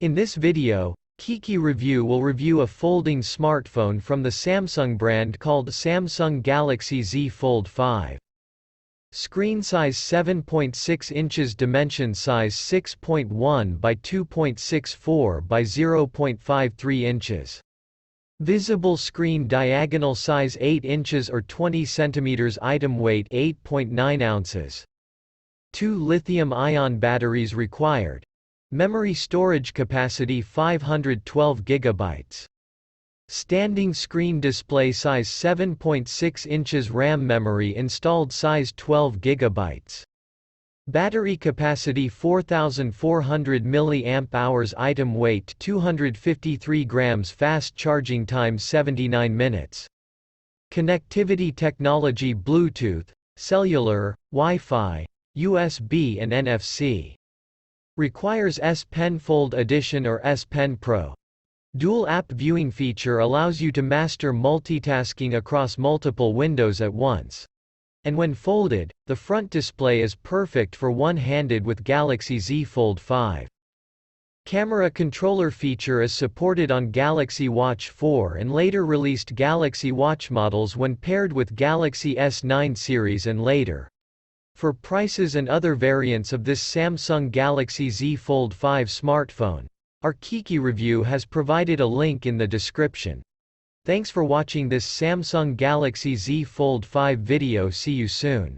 In this video, Kiki Review will review a folding smartphone from the Samsung brand called Samsung Galaxy Z Fold5. Screen size 7.6 inches, dimension size 6.1 by 2.64 by 0.53 inches. Visible screen diagonal size 8 inches or 20 centimeters. Item weight 8.9 ounces. 2 lithium-ion batteries required. Memory storage capacity 512 GB. Standing screen display size 7.6 inches. RAM memory installed size 12 GB. Battery capacity 4400 mAh. Item weight 253 grams. Fast charging time 79 minutes. Connectivity technology Bluetooth, cellular, Wi-Fi, USB and NFC. Requires S Pen Fold Edition or S Pen Pro. Dual app viewing feature allows you to master multitasking across multiple windows at once. And when folded, the front display is perfect for one-handed with Galaxy Z Fold 5. Camera controller feature is supported on Galaxy Watch 4 and later released Galaxy Watch models when paired with Galaxy S9 series and later. For prices and other variants of this Samsung Galaxy Z Fold 5 smartphone, our Kiki review has provided a link in the description. Thanks for watching this Samsung Galaxy Z Fold 5 video. See you soon.